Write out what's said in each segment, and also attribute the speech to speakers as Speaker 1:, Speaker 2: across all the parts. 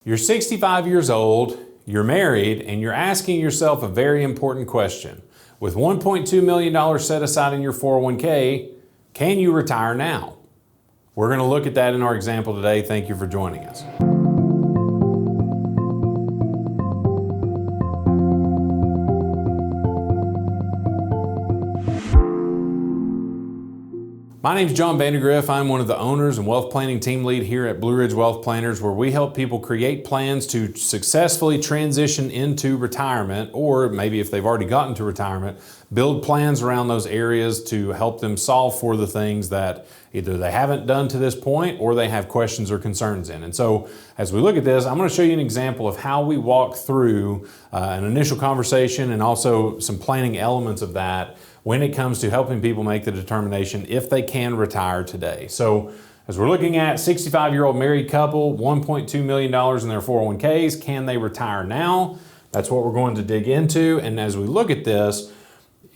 Speaker 1: You're 65 years old, you're married, and you're asking yourself a very important question. With $1.2 million set aside in your 401k, can you retire now? We're going to look at that in our example today. Thank you for joining us. My name is John Vandergriff. I'm one of the owners and wealth planning team lead here at Blue Ridge Wealth Planners, where we help people create plans to successfully transition into retirement, or maybe if they've already gotten to retirement, build plans around those areas to help them solve for the things that either they haven't done to this point or they have questions or concerns in. And so as we look at this, I'm going to show you an example of how we walk through an initial conversation and also some planning elements of that when it comes to helping people make the determination if they can retire today. So as we're looking at 65-year-old married couple, $1.2 million in their 401ks, can they retire now? That's what we're going to dig into. And as we look at this,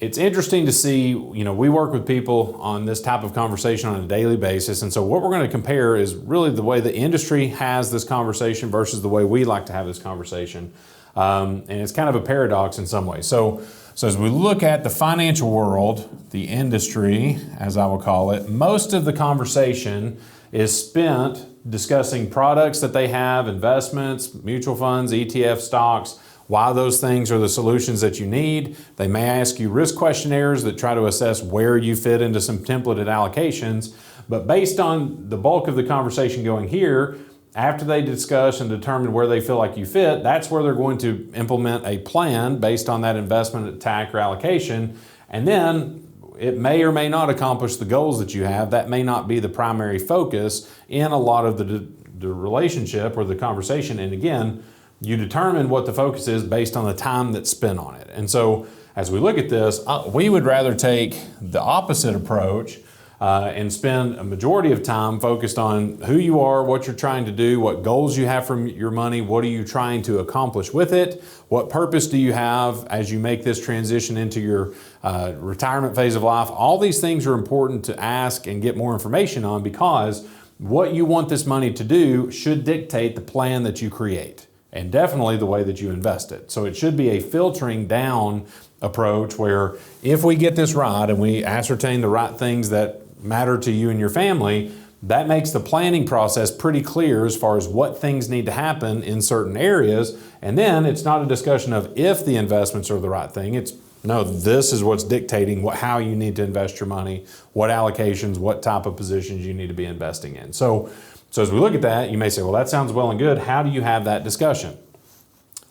Speaker 1: it's interesting to see, we work with people on this type of conversation on a daily basis. And so what we're going to compare is really the way the industry has this conversation versus the way we like to have this conversation. And it's kind of a paradox in some ways. So as we look at the financial world, the industry, as I will call it, most of the conversation is spent discussing products that they have, investments, mutual funds, ETF stocks, why those things are the solutions that you need. They may ask you risk questionnaires that try to assess where you fit into some templated allocations. But based on the bulk of the conversation going here, after they discuss and determine where they feel like you fit, that's where they're going to implement a plan based on that investment attack or allocation. And then it may or may not accomplish the goals that you have. That may not be the primary focus in a lot of the relationship or the conversation. And again, you determine what the focus is based on the time that's spent on it. And so as we look at this, we would rather take the opposite approach and spend a majority of time focused on who you are, what you're trying to do, what goals you have from your money, what are you trying to accomplish with it, what purpose do you have as you make this transition into your retirement phase of life. All these things are important to ask and get more information on, because what you want this money to do should dictate the plan that you create and definitely the way that you invest it. So it should be a filtering down approach where if we get this right and we ascertain the right things that matter to you and your family, that makes the planning process pretty clear as far as what things need to happen in certain areas. And then it's not a discussion of if the investments are the right thing. It's no, this is what's dictating how you need to invest your money, what allocations, what type of positions you need to be investing in. So as we look at that, you may say, well, that sounds well and good. How do you have that discussion?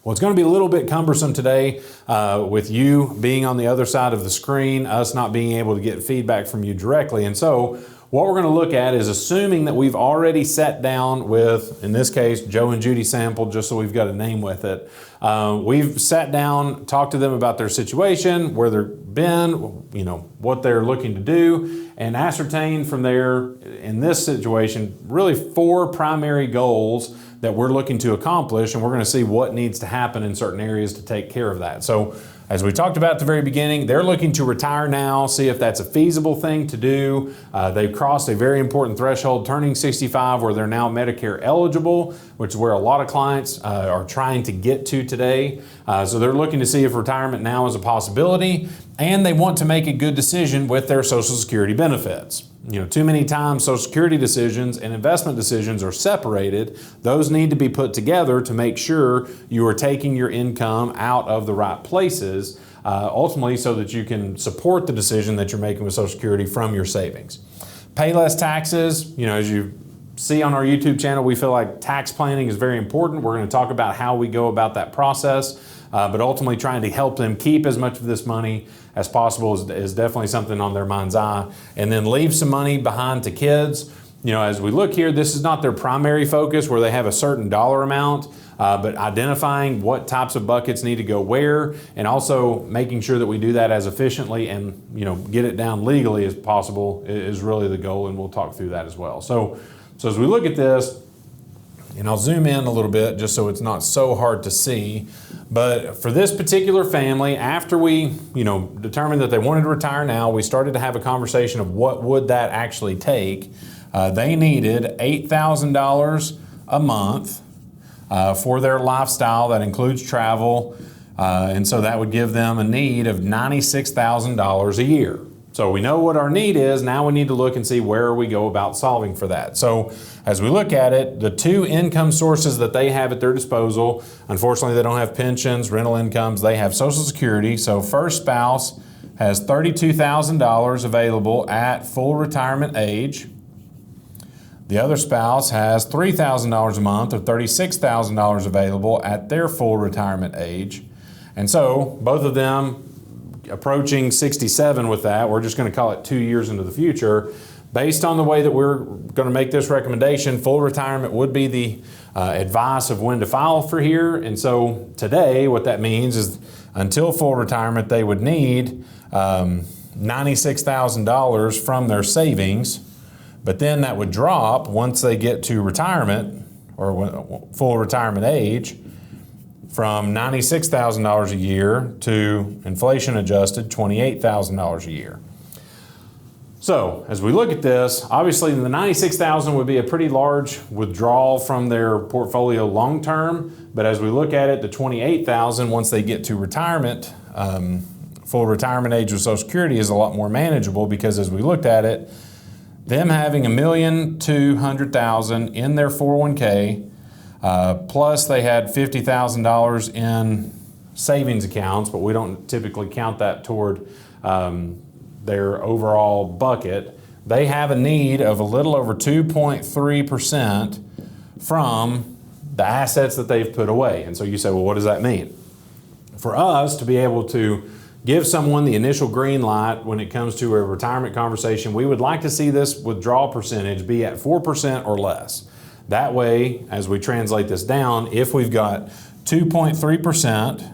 Speaker 1: Well, it's going to be a little bit cumbersome today with you being on the other side of the screen, us not being able to get feedback from you directly. And so what we're going to look at is assuming that we've already sat down with, in this case, Joe and Judy Sample, just so we've got a name with it. We've sat down, talked to them about their situation, where they've been, what they're looking to do, and ascertain from there, in this situation, really 4 primary goals that we're looking to accomplish, and we're going to see what needs to happen in certain areas to take care of that. So as we talked about at the very beginning, they're looking to retire now, see if that's a feasible thing to do. They've crossed a very important threshold, turning 65, where they're now Medicare eligible, which is where a lot of clients are trying to get to today. So they're looking to see if retirement now is a possibility, and they want to make a good decision with their Social Security benefits. Too many times Social Security decisions and investment decisions are separated. Those need to be put together to make sure you are taking your income out of the right places, ultimately so that you can support the decision that you're making with Social Security from your savings. Pay less taxes. As you see on our YouTube channel, we feel like tax planning is very important. We're going to talk about how we go about that process, but ultimately trying to help them keep as much of this money as possible is definitely something on their mind's eye. And then leave some money behind to kids. As we look here, this is not their primary focus where they have a certain dollar amount, but identifying what types of buckets need to go where, and also making sure that we do that as efficiently and get it down legally as possible is really the goal, and we'll talk through that as well. So as we look at this, and I'll zoom in a little bit just so it's not so hard to see. But for this particular family, after we, determined that they wanted to retire now, we started to have a conversation of what would that actually take. They needed $8,000 a month for their lifestyle. That includes travel. And so that would give them a need of $96,000 a year. So we know what our need is. Now we need to look and see where we go about solving for that. So as we look at it, the two income sources that they have at their disposal, unfortunately they don't have pensions, rental incomes, they have Social Security. So first spouse has $32,000 available at full retirement age. The other spouse has $3,000 a month, or $36,000 available at their full retirement age. And so both of them approaching 67 with that. We're just going to call it 2 years into the future. Based on the way that we're going to make this recommendation, full retirement would be the advice of when to file for here. And so today what that means is until full retirement they would need $96,000 from their savings, but then that would drop once they get to retirement or full retirement age from $96,000 a year to inflation adjusted $28,000 a year. So as we look at this, obviously the $96,000 would be a pretty large withdrawal from their portfolio long term, but as we look at it, the $28,000 once they get to retirement, full retirement age with Social Security is a lot more manageable, because as we looked at it, them having $1,200,000 in their 401k, plus they had $50,000 in savings accounts, but we don't typically count that toward their overall bucket. They have a need of a little over 2.3% from the assets that they've put away. And so you say, well, what does that mean? For us to be able to give someone the initial green light when it comes to a retirement conversation, we would like to see this withdrawal percentage be at 4% or less. That way, as we translate this down, if we've got 2.3%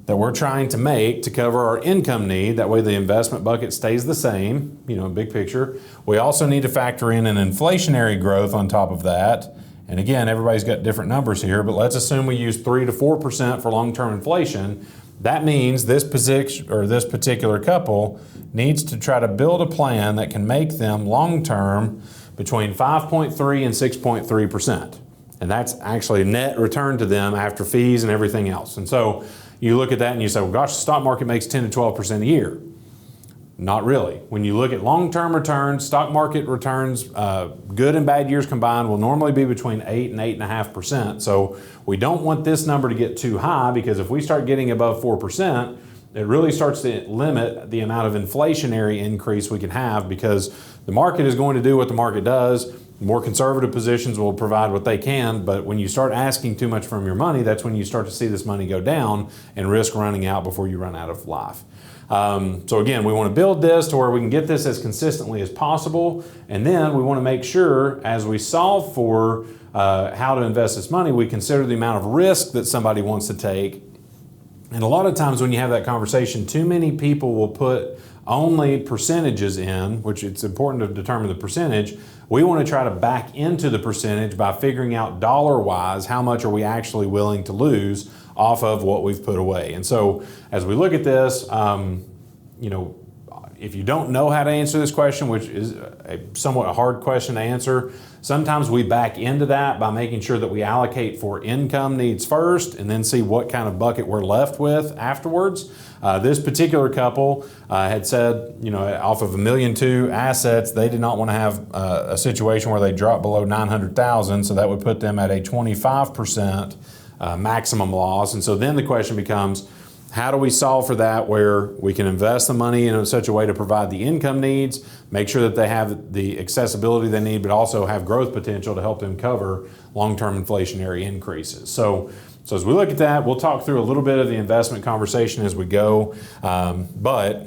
Speaker 1: that we're trying to make to cover our income need, that way the investment bucket stays the same, big picture. We also need to factor in an inflationary growth on top of that. And again, everybody's got different numbers here, but let's assume we use 3 to 4% for long-term inflation. That means this particular couple needs to try to build a plan that can make them long-term between 5.3 and 6.3%. And that's actually a net return to them after fees and everything else. And so you look at that and you say, well, gosh, the stock market makes 10 to 12% a year. Not really. When you look at long-term returns, stock market returns, good and bad years combined, will normally be between 8 and 8.5%. So we don't want this number to get too high, because if we start getting above 4%, it really starts to limit the amount of inflationary increase we can have, because the market is going to do what the market does. More conservative positions will provide what they can, but when you start asking too much from your money, that's when you start to see this money go down and risk running out before you run out of life. So again, we want to build this to where we can get this as consistently as possible, and then we want to make sure as we solve for how to invest this money, we consider the amount of risk that somebody wants to take. And a lot of times when you have that conversation, too many people will put only percentages in, which it's important to determine the percentage. We want to try to back into the percentage by figuring out dollar-wise how much are we actually willing to lose off of what we've put away. And so as we look at this, if you don't know how to answer this question, which is a somewhat hard question to answer, sometimes we back into that by making sure that we allocate for income needs first and then see what kind of bucket we're left with afterwards. This particular couple had said, off of $1.2 million assets, they did not want to have a situation where they drop below $900,000, so that would put them at a 25% maximum loss. And so then the question becomes, how do we solve for that where we can invest the money in such a way to provide the income needs, make sure that they have the accessibility they need, but also have growth potential to help them cover long-term inflationary increases. So as we look at that, we'll talk through a little bit of the investment conversation as we go. But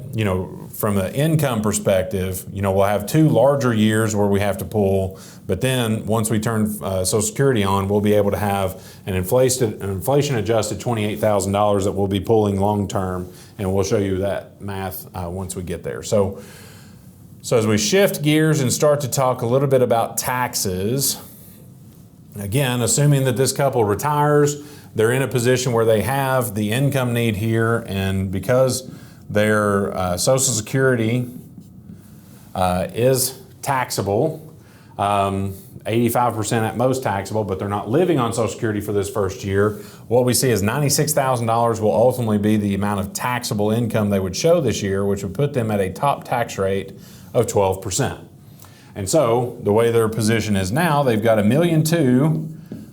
Speaker 1: from the income perspective, we'll have 2 larger years where we have to pull. But then once we turn Social Security on, we'll be able to have an inflation-adjusted $28,000 that we'll be pulling long-term, and we'll show you that math once we get there. So as we shift gears and start to talk a little bit about taxes, again, assuming that this couple retires, they're in a position where they have the income need here, and because their Social Security is taxable, 85% at most taxable, but they're not living on Social Security for this first year. What we see is $96,000 will ultimately be the amount of taxable income they would show this year, which would put them at a top tax rate of 12%. And so the way their position is now, they've got $1.2 million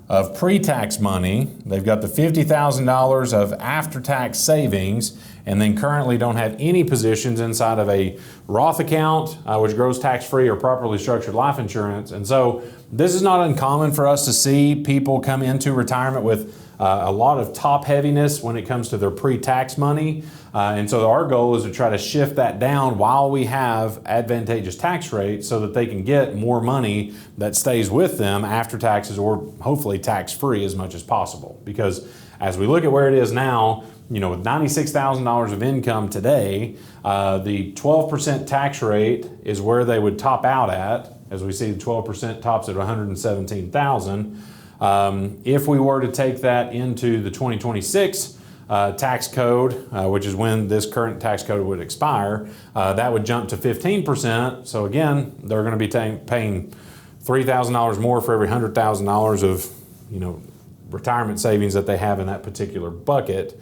Speaker 1: of pre-tax money, they've got the $50,000 of after-tax savings, and then currently don't have any positions inside of a Roth account, which grows tax-free, or properly structured life insurance. And so this is not uncommon for us to see people come into retirement with a lot of top heaviness when it comes to their pre-tax money. And so our goal is to try to shift that down while we have advantageous tax rates so that they can get more money that stays with them after taxes, or hopefully tax-free as much as possible. Because as we look at where it is now, with $96,000 of income today, the 12% tax rate is where they would top out at. As we see, the 12% tops at $117,000. If we were to take that into the 2026 tax code, which is when this current tax code would expire, that would jump to 15%. So again, they're going to be paying $3,000 more for every $100,000 of retirement savings that they have in that particular bucket.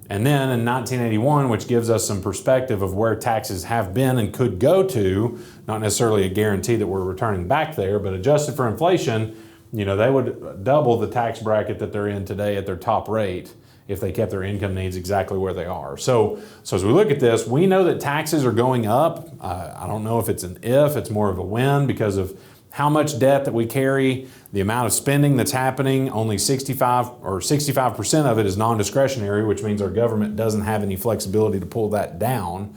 Speaker 1: And then in 1981, which gives us some perspective of where taxes have been and could go to, not necessarily a guarantee that we're returning back there, but adjusted for inflation, they would double the tax bracket that they're in today at their top rate if they kept their income needs exactly where they are. So as we look at this, we know that taxes are going up. I don't know if it's an if, it's more of a when, because of how much debt that we carry, the amount of spending that's happening. Only 65% of it is non-discretionary, which means our government doesn't have any flexibility to pull that down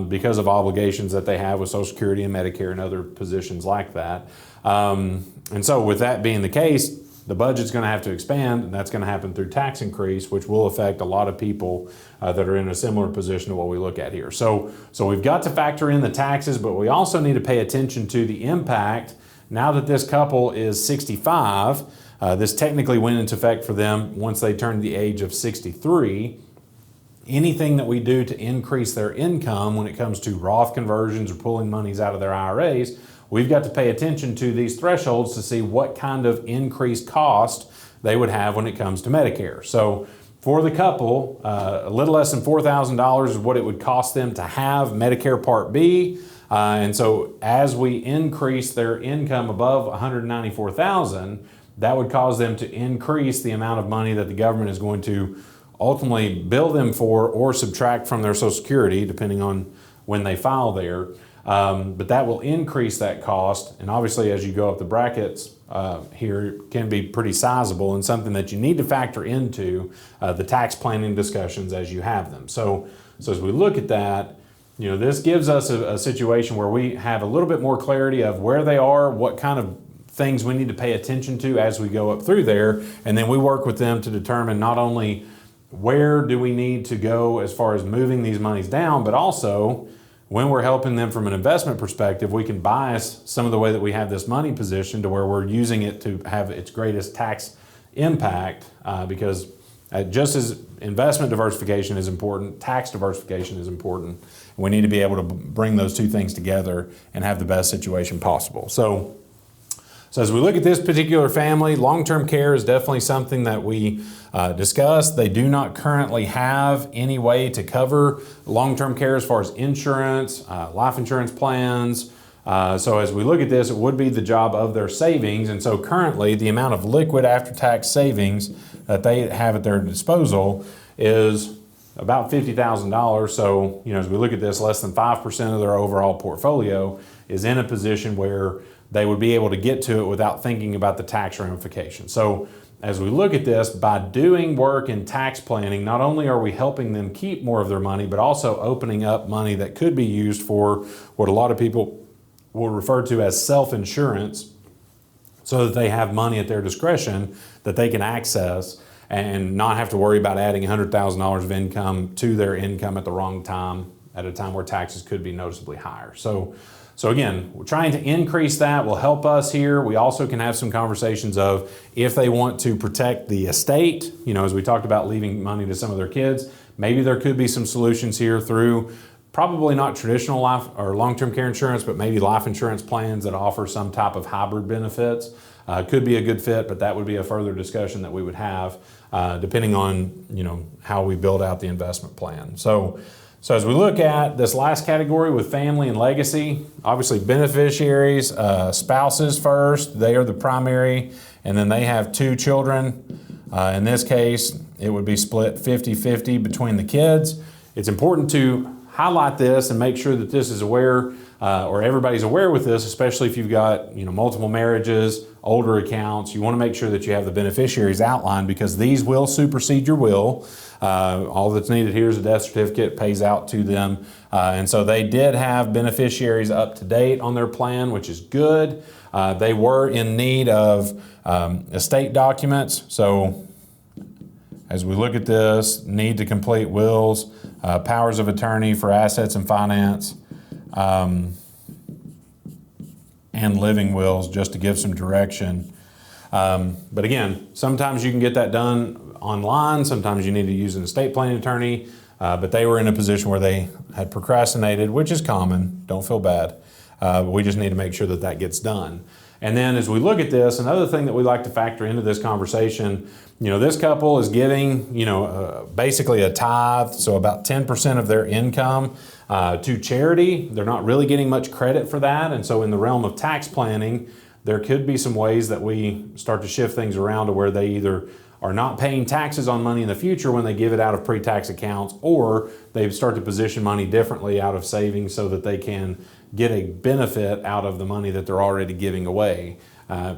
Speaker 1: because of obligations that they have with Social Security and Medicare and other positions like that. And so with that being the case, the budget's going to have to expand, and that's going to happen through tax increase, which will affect a lot of people that are in a similar position to what we look at here. So we've got to factor in the taxes, but we also need to pay attention to the impact. Now that this couple is 65, this technically went into effect for them once they turned the age of 63. Anything that we do to increase their income when it comes to Roth conversions or pulling monies out of their IRAs, we've got to pay attention to these thresholds to see what kind of increased cost they would have when it comes to Medicare. So for the couple, a little less than $4,000 is what it would cost them to have Medicare Part B. And so as we increase their income above $194,000, that would cause them to increase the amount of money that the government is going to ultimately bill them for or subtract from their Social Security, depending on when they file there. But that will increase that cost, and obviously as you go up the brackets here, it can be pretty sizable and something that you need to factor into the tax planning discussions as you have them. So as we look at that, this gives us a situation where we have a little bit more clarity of where they are, what kind of things we need to pay attention to as we go up through there, and then we work with them to determine not only where do we need to go as far as moving these monies down, but also when we're helping them from an investment perspective, we can bias some of the way that we have this money positioned to where we're using it to have its greatest tax impact, because just as investment diversification is important, tax diversification is important. We need to be able to bring those two things together and have the best situation possible. So as we look at this particular family, long-term care is definitely something that we discussed. They do not currently have any way to cover long-term care as far as insurance, life insurance plans. So as we look at this, it would be the job of their savings. And so currently the amount of liquid after-tax savings that they have at their disposal is about $50,000. So, as we look at this, less than 5% of their overall portfolio is in a position where they would be able to get to it without thinking about the tax ramifications. So as we look at this, by doing work in tax planning, not only are we helping them keep more of their money, but also opening up money that could be used for what a lot of people will refer to as self-insurance, so that they have money at their discretion that they can access and not have to worry about adding $100,000 of income to their income at the wrong time, at a time where taxes could be noticeably higher. So again, we're trying to increase that will help us here. We also can have some conversations of if they want to protect the estate, as we talked about leaving money to some of their kids, maybe there could be some solutions here through Probably not traditional life or long-term care insurance, but maybe life insurance plans that offer some type of hybrid benefits. Could be a good fit, but that would be a further discussion that we would have depending on how we build out the investment plan. So as we look at this last category with family and legacy, obviously beneficiaries, spouses first, they are the primary, and then they have 2 children. In this case, it would be split 50-50 between the kids. It's important to highlight this and make sure that this is aware, or everybody's aware with this, especially if you've got multiple marriages, older accounts. You want to make sure that you have the beneficiaries outlined, because these will supersede your will. All that's needed here is a death certificate, pays out to them. And so they did have beneficiaries up to date on their plan, which is good. They were in need of estate documents. So as we look at this, need to complete wills, powers of attorney for assets and finance, and living wills, just to give some direction. But again, sometimes you can get that done online. Sometimes you need to use an estate planning attorney. But they were in a position where they had procrastinated, which is common. Don't feel bad. But we just need to make sure that that gets done. And then as we look at this, another thing that we like to factor into this conversation, this couple is giving, basically a tithe, so about 10% of their income to charity. They're not really getting much credit for that. And so in the realm of tax planning, there could be some ways that we start to shift things around to where they either are not paying taxes on money in the future when they give it out of pre-tax accounts, or they start to position money differently out of savings so that they can get a benefit out of the money that they're already giving away,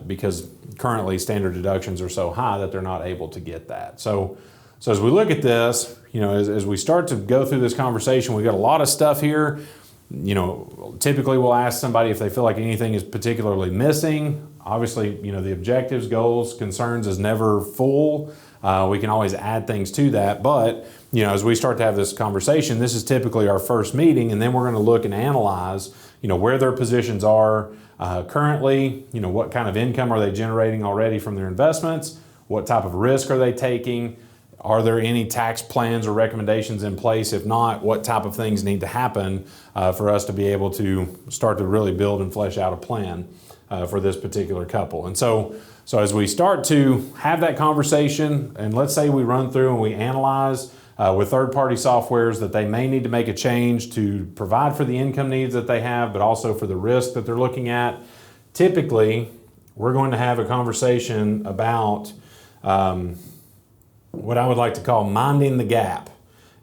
Speaker 1: because currently standard deductions are so high that they're not able to get that. So as we look at this, as we start to go through this conversation, we've got a lot of stuff here. Typically we'll ask somebody if they feel like anything is particularly missing. Obviously, the objectives, goals, concerns is never full. We can always add things to that, but as we start to have this conversation, this is typically our first meeting, and then we're going to look and analyze, where their positions are currently, what kind of income are they generating already from their investments, what type of risk are they taking, are there any tax plans or recommendations in place? If not, what type of things need to happen for us to be able to start to really build and flesh out a plan for this particular couple. And so as we start to have that conversation, and let's say we run through and we analyze with third-party softwares that they may need to make a change to provide for the income needs that they have, but also for the risk that they're looking at, typically we're going to have a conversation about what I would like to call minding the gap.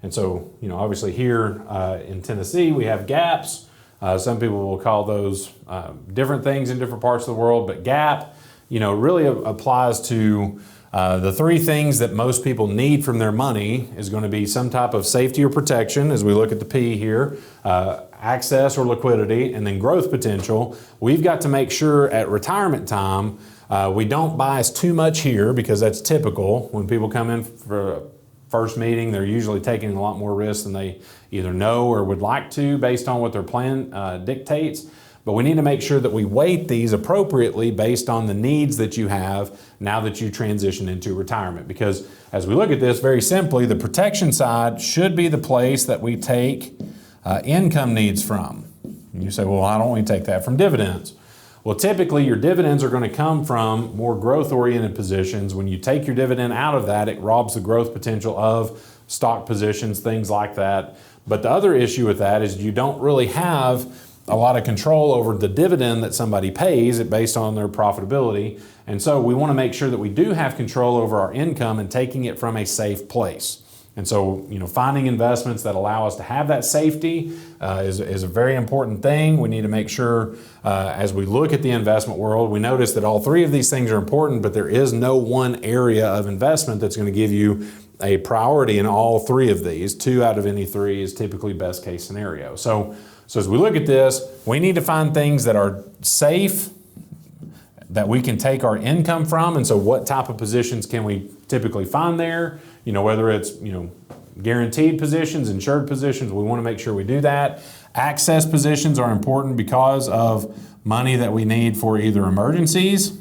Speaker 1: And so, obviously here in Tennessee, we have gaps. Some people will call those different things in different parts of the world, but gap, really applies to the 3 things that most people need from their money is going to be some type of safety or protection, as we look at the P here, access or liquidity, and then growth potential. We've got to make sure at retirement time we don't bias too much here, because that's typical. When people come in for a first meeting, they're usually taking a lot more risk than they either know or would like to based on what their plan dictates. But we need to make sure that we weight these appropriately based on the needs that you have now that you transition into retirement. Because as we look at this very simply, the protection side should be the place that we take income needs from. And you say, well, why don't we take that from dividends? Well, typically your dividends are going to come from more growth-oriented positions. When you take your dividend out of that, it robs the growth potential of stock positions, things like that. But the other issue with that is you don't really have a lot of control over the dividend that somebody pays based on their profitability. And so we want to make sure that we do have control over our income and taking it from a safe place. And so, finding investments that allow us to have that safety is a very important thing. We need to make sure as we look at the investment world, we notice that all 3 of these things are important, but there is no one area of investment that's going to give you a priority in all 3 of these. 2 out of any 3 is typically best case scenario. So as we look at this, we need to find things that are safe, that we can take our income from. And so what type of positions can we typically find there? Whether it's, guaranteed positions, insured positions, we want to make sure we do that. Access positions are important because of money that we need for either emergencies,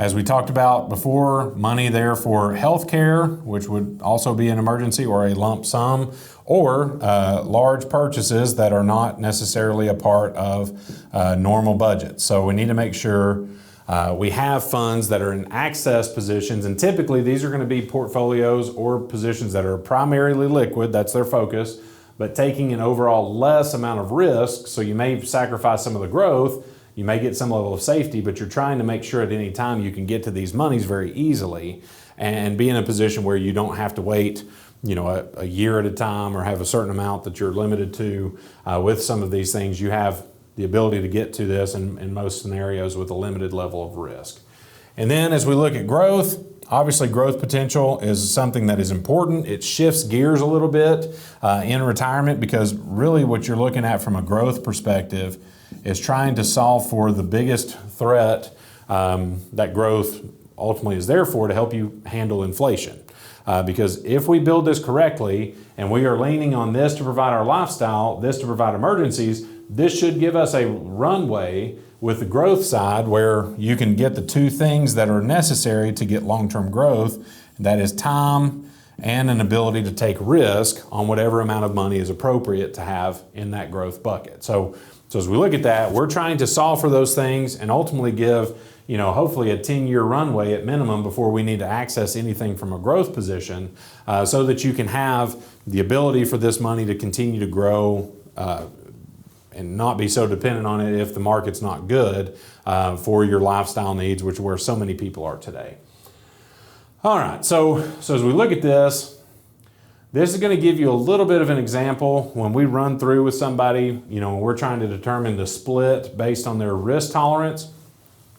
Speaker 1: As we talked about before, money there for health care, which would also be an emergency or a lump sum, or large purchases that are not necessarily a part of normal budgets. So we need to make sure we have funds that are in access positions, and typically these are going to be portfolios or positions that are primarily liquid, that's their focus, but taking an overall less amount of risk, so you may sacrifice some of the growth, you may get some level of safety, but you're trying to make sure at any time you can get to these monies very easily and be in a position where you don't have to wait a year at a time or have a certain amount that you're limited to. With some of these things, you have the ability to get to this in most scenarios with a limited level of risk. And then as we look at growth, obviously growth potential is something that is important. It shifts gears a little bit in retirement, because really what you're looking at from a growth perspective is trying to solve for the biggest threat that growth ultimately is there for, to help you handle inflation. Because if we build this correctly and we are leaning on this to provide our lifestyle, this to provide emergencies, this should give us a runway with the growth side where you can get the two things that are necessary to get long-term growth. That is time and an ability to take risk on whatever amount of money is appropriate to have in that growth bucket. So as we look at that, we're trying to solve for those things and ultimately give, hopefully a 10-year runway at minimum before we need to access anything from a growth position, so that you can have the ability for this money to continue to grow and not be so dependent on it if the market's not good for your lifestyle needs, which is where so many people are today. All right, so as we look at this is going to give you a little bit of an example when we run through with somebody, when we're trying to determine the split based on their risk tolerance.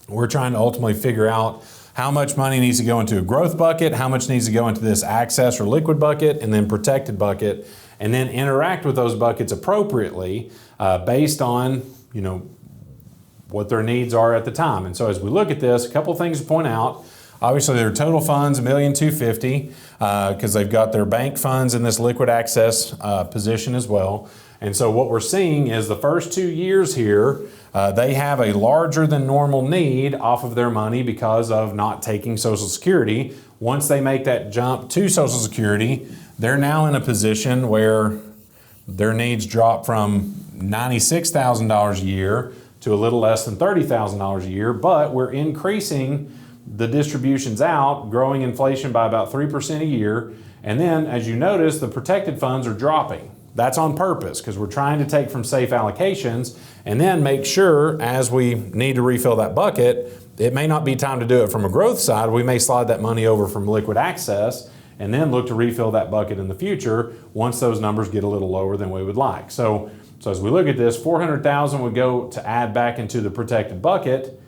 Speaker 1: We're trying to ultimately figure out how much money needs to go into a growth bucket, how much needs to go into this access or liquid bucket, and then protected bucket, and then interact with those buckets appropriately based on, what their needs are at the time. And so as we look at this, a couple things to point out. Obviously, their total funds, $1,250,000, because they've got their bank funds in this liquid access position as well. And so what we're seeing is the first 2 years here, they have a larger than normal need off of their money because of not taking Social Security. Once they make that jump to Social Security, they're now in a position where their needs drop from $96,000 a year to a little less than $30,000 a year, but we're increasing the distributions out, growing inflation by about 3% a year. And then, as you notice, the protected funds are dropping. That's on purpose, because we're trying to take from safe allocations and then make sure as we need to refill that bucket, it may not be time to do it from a growth side. We may slide that money over from liquid access and then look to refill that bucket in the future once those numbers get a little lower than we would like. So as we look at this, $400,000 would go to add back into the protected bucket,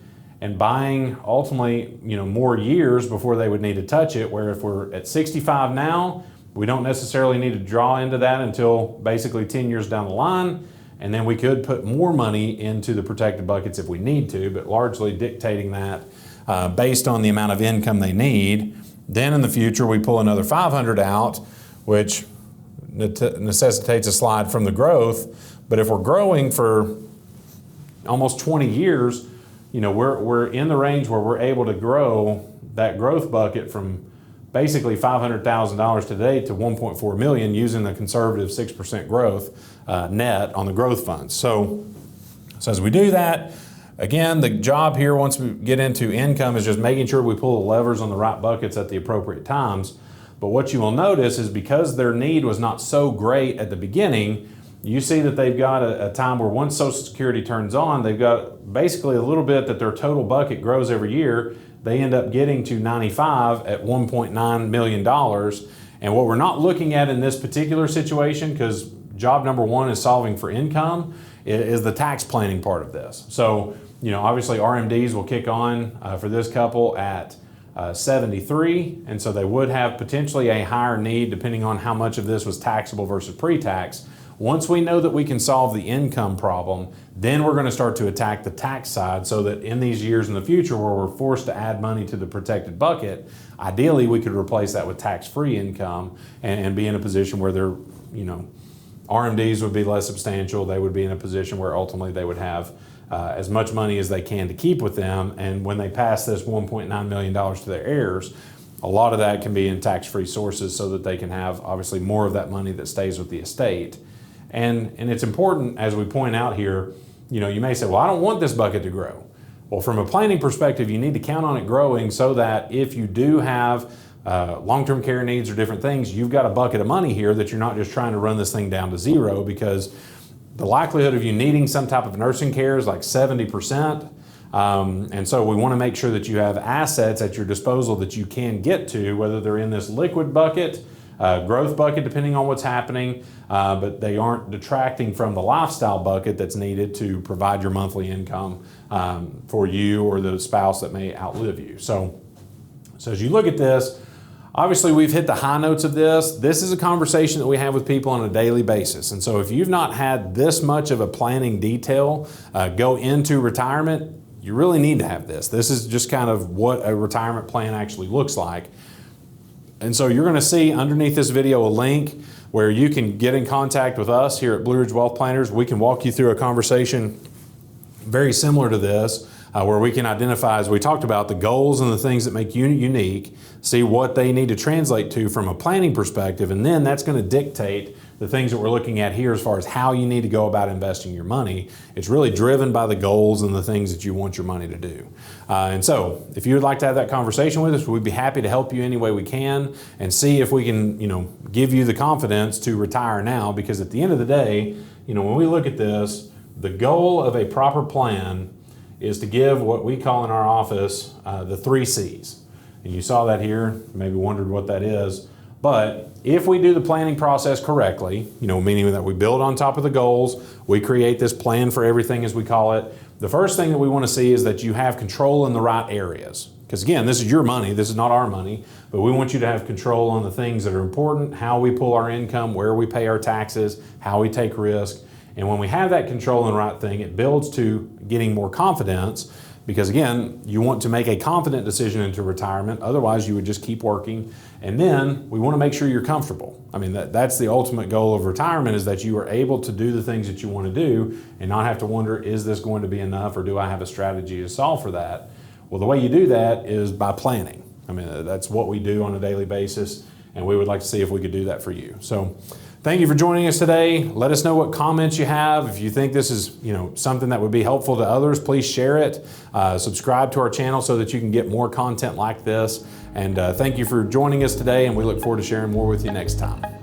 Speaker 1: and buying ultimately, more years before they would need to touch it, where if we're at 65 now, we don't necessarily need to draw into that until basically 10 years down the line, and then we could put more money into the protected buckets if we need to, but largely dictating that based on the amount of income they need. Then in the future, we pull another $500 out, which necessitates a slide from the growth. But if we're growing for almost 20 years, we're in the range where we're able to grow that growth bucket from basically $500,000 today to $1.4 million using the conservative 6% growth net on the growth funds. So as we do that, again, the job here once we get into income is just making sure we pull the levers on the right buckets at the appropriate times. But what you will notice is because their need was not so great at the beginning, you see that they've got a time where once Social Security turns on, they've got basically a little bit that their total bucket grows every year. They end up getting to 95 at $1.9 million. And what we're not looking at in this particular situation, because job number one is solving for income, is the tax planning part of this. So, obviously RMDs will kick on for this couple at 73, and so they would have potentially a higher need depending on how much of this was taxable versus pre-tax. Once we know that we can solve the income problem, then we're going to start to attack the tax side so that in these years in the future where we're forced to add money to the protected bucket, ideally we could replace that with tax-free income and be in a position where their, RMDs would be less substantial. They would be in a position where ultimately they would have as much money as they can to keep with them. And when they pass this $1.9 million to their heirs, a lot of that can be in tax-free sources so that they can have obviously more of that money that stays with the estate. And it's important, as we point out here, you may say, well, I don't want this bucket to grow. Well, from a planning perspective, you need to count on it growing so that if you do have long-term care needs or different things, you've got a bucket of money here that you're not just trying to run this thing down to zero, because the likelihood of you needing some type of nursing care is like 70%. And so we want to make sure that you have assets at your disposal that you can get to, whether they're in this liquid bucket, growth bucket, depending on what's happening, but they aren't detracting from the lifestyle bucket that's needed to provide your monthly income for you or the spouse that may outlive you. So as you look at this, obviously we've hit the high notes of this. This is a conversation that we have with people on a daily basis. And so if you've not had this much of a planning detail go into retirement, you really need to have this. This is just kind of what a retirement plan actually looks like. And so you're going to see underneath this video a link where you can get in contact with us here at Blue Ridge Wealth Planners. We can walk you through a conversation very similar to this, where we can identify, as we talked about, the goals and the things that make you unique, see what they need to translate to from a planning perspective, and then that's going to dictate the things that we're looking at here as far as how you need to go about investing your money. It's really driven by the goals and the things that you want your money to do. And so if you would like to have that conversation with us, we'd be happy to help you any way we can and see if we can, give you the confidence to retire now, because at the end of the day, when we look at this, the goal of a proper plan is to give what we call in our office the 3 C's. And you saw that here, maybe wondered what that is. But if we do the planning process correctly, meaning that we build on top of the goals, we create this plan for everything, as we call it, the first thing that we want to see is that you have control in the right areas. Because again, this is your money, this is not our money, but we want you to have control on the things that are important, how we pull our income, where we pay our taxes, how we take risk. And when we have that control in the right thing, it builds to getting more confidence, because again, you want to make a confident decision into retirement. Otherwise, you would just keep working. And then we want to make sure you're comfortable. I mean, that's the ultimate goal of retirement, is that you are able to do the things that you want to do and not have to wonder, is this going to be enough, or do I have a strategy to solve for that? Well, the way you do that is by planning. I mean, that's what we do on a daily basis, and we would like to see if we could do that for you. So thank you for joining us today. Let us know what comments you have. If you think this is something that would be helpful to others, please share it. Subscribe to our channel so that you can get more content like this. And thank you for joining us today, and we look forward to sharing more with you next time.